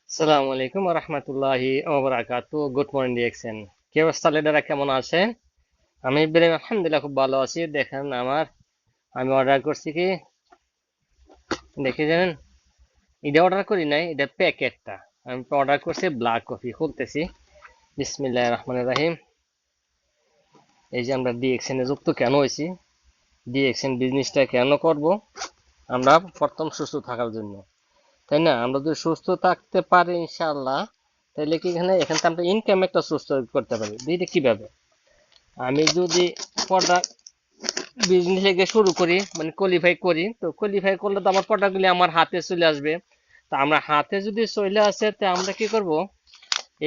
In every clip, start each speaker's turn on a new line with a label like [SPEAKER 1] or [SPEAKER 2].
[SPEAKER 1] আসসালামু আলাইকুম রহমতুল্লাহি গুড মর্নিং ডিএক্সএন। কি অবস্থা লিডাররা, কেমন আছেন? আমি ইব্রাহিম, আলহামদুলিল্লাহ খুব ভালো আছি। দেখেন আমি অর্ডার করছি কি দেখে জানেন, এটা অর্ডার করি নাই, এটা প্যাকেটটা আমি অর্ডার করছি। ব্ল্যাক কফি খুলতেছি। বিসমিল্লাহির রহমানির রহিম। এই যে আমরা ডিএক্সএন এ যুক্ত কেন হয়েছি, ডিএক্সএন বিজনেসটা কেন করব? আমরা প্রথম সুস্থ থাকার জন্য, তাই না? আমরা যদি সুস্থ থাকতে পারি ইনশাআল্লাহ, তাহলে কি এখানে এখান থেকে আমরা ইনকাম একটা সুস্থ করতে পারি। এটা কিভাবে? আমি যদি প্রোডাক্ট বিজনেস থেকে শুরু করি, মানে কোয়ালিফাই করি, তো কোয়ালিফাই করলে তো আমার প্রোডাক্টগুলি আমার হাতে চলে আসবে। তো আমরা হাতে যদি চলে আসে, তো আমরা কি করব,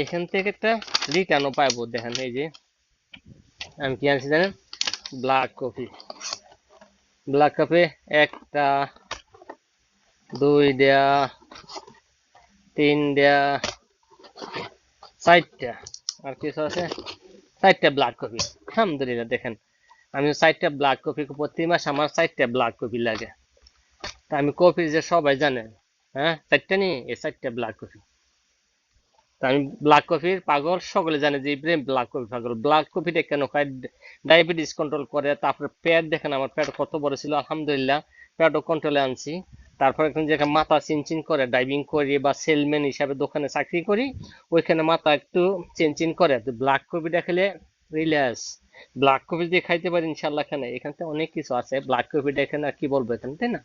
[SPEAKER 1] এখান থেকে একটা রিটার্নও পাবো। দেখেন এই যে আমি কি আনছি জানেন, ব্ল্যাক কফি। ব্ল্যাক কফি একটা, দুই দেয়া, তিন দেয়া, চারটা, আর কিছু আছে, চারটা ব্ল্যাক কফি। আলহামদুলিল্লাহ দেখেন, আমি চারটা ব্ল্যাক কফি, প্রতি মাস আমার চারটা ব্ল্যাক কফি লাগে। তা আমি কফি যে সবাই জানেন, হ্যাঁ চারটা নি, এই চারটা ব্ল্যাক কফি। তা আমি ব্ল্যাক কফির পাগল, সকলে জানে যে ইব্রাহিম ব্ল্যাক কফি পাগল। ব্ল্যাক কফিটা কেন খাই? ডায়াবেটিস কন্ট্রোল করে। তারপরে পেট দেখেন, আমার পেট কত বড় ছিল, আলহামদুলিল্লাহ পেটও কন্ট্রোলে আনছি। তারপরে এখন যে মাথা চিনচিন করে, ড্রাইভিং করি বা সেলম্যান হিসাবে দোকানে চাকরি করি, ওইখানে মাথা একটু চিনচিন করে। তো ব্ল্যাক কফিটা খেলে রিল্যাক্স। ব্ল্যাক কফি দিয়ে খাইতে পারি ইনশাল্লাহ। এখানে এখান থেকে অনেক কিছু আছে। ব্ল্যাক কফিটা এখানে আর কি বলবো এখানে, তাই না?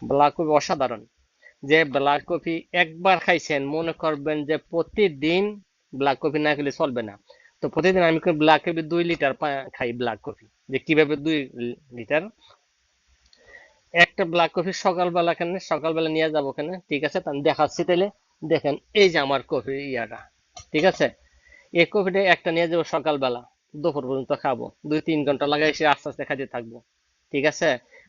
[SPEAKER 1] ব্ল্যাক কফি অসাধারণ। যে ব্ল্যাক কফি একবার খাইছেন, মনে করবেন যে প্রতিদিন ব্ল্যাক কফি না খেলে চলবে না। তো প্রতিদিন আমি ব্ল্যাক কফি 2 লিটার খাই। ব্ল্যাক কফি যে কিভাবে 2 লিটার, একটা ব্ল্যাক কফি সকালবেলা, সকালবেলা নিয়ে যাবো ওখানে, ঠিক আছে? তা আমি দেখাচ্ছি তাইলে। দেখেন এই যে আমার কফি ইয়াটা, ঠিক আছে? এই কফিটা একটা নিয়ে যাবো সকালবেলা, দুপুর পর্যন্ত খাবো, 2-3 ঘন্টা লাগাই সে আস্তে আস্তে খাইতে থাকবো, ঠিক আছে?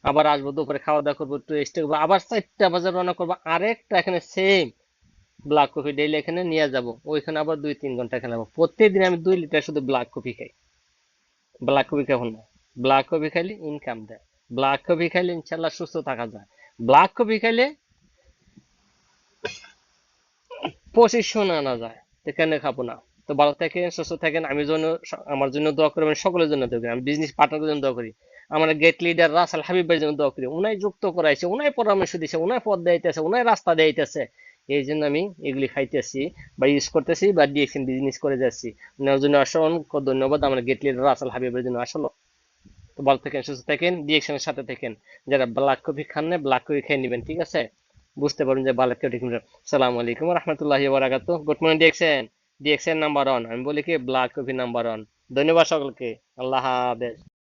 [SPEAKER 1] আবার আসবো দুপুরে, খাওয়া দাওয়া করবো, একটু রেস্ট করবো, আবার 4টা বাজে রওনা করবো, আরেকটা এখানে সেম ব্ল্যাক কফি ডেইলি এখানে নিয়ে যাব, ওইখানে আবার 2-3 ঘন্টা খেলাবো। প্রত্যেকদিন আমি 2 লিটার শুধু ব্ল্যাক কফি খাই। ব্ল্যাক কফি খাবো না, ব্ল্যাক কফি খাইলে ইনকাম দেয়। ব্ল্যাক কফি খাইলে ইনশাল্লাহ সুস্থ থাকা যায়। ব্ল্যাক কফি খাইলে পজিশন আনা যায়। তো কেন খাবো না? তো ভালো থাকেন, সুস্থ থাকেন। আমি জন্য, আমার জন্য দোয়া করবেন, সকলের জন্য দোয়া করি। আমি বিজনেস পার্টনারের জন্য দোয়া করি। আমার গেট লিডার রাসেল হাবিব ভাইয়ের জন্য দোয়া করি। উনাই যুক্ত করাইছে, উনাই পরামর্শ দিছে, উনাই পথ দেখাইতেছে, উনাই রাস্তা দেখাইতেছে। এই জন্য আমি এগুলি খাইতেছি বা ইউজ করতেছি বা ডিএক্সএন বিজনেস করে যাচ্ছি। ওনার জন্য অসংখ্য ধন্যবাদ আমার গেট লিডার রাসেল হাবিবের জন্য। আসলে তো ভালো থাকেন, সুস্থ থাকেন, ডিএক্সএন এর সাথে থাকেন। যারা ব্ল্যাক কফি খান না, ব্ল্যাক কফি খেয়ে নেবেন, ঠিক আছে? বুঝতে পারবেন যে ব্ল্যাক কফি খান। সালামু আলাইকুম রহমতুল্লাহি বারাকাতু। Good morning DXN. DXN number 1, আমি বলি কি ব্ল্যাক কফি নাম্বার 1। ধন্যবাদ সকলকে। আল্লাহ হাফেজ।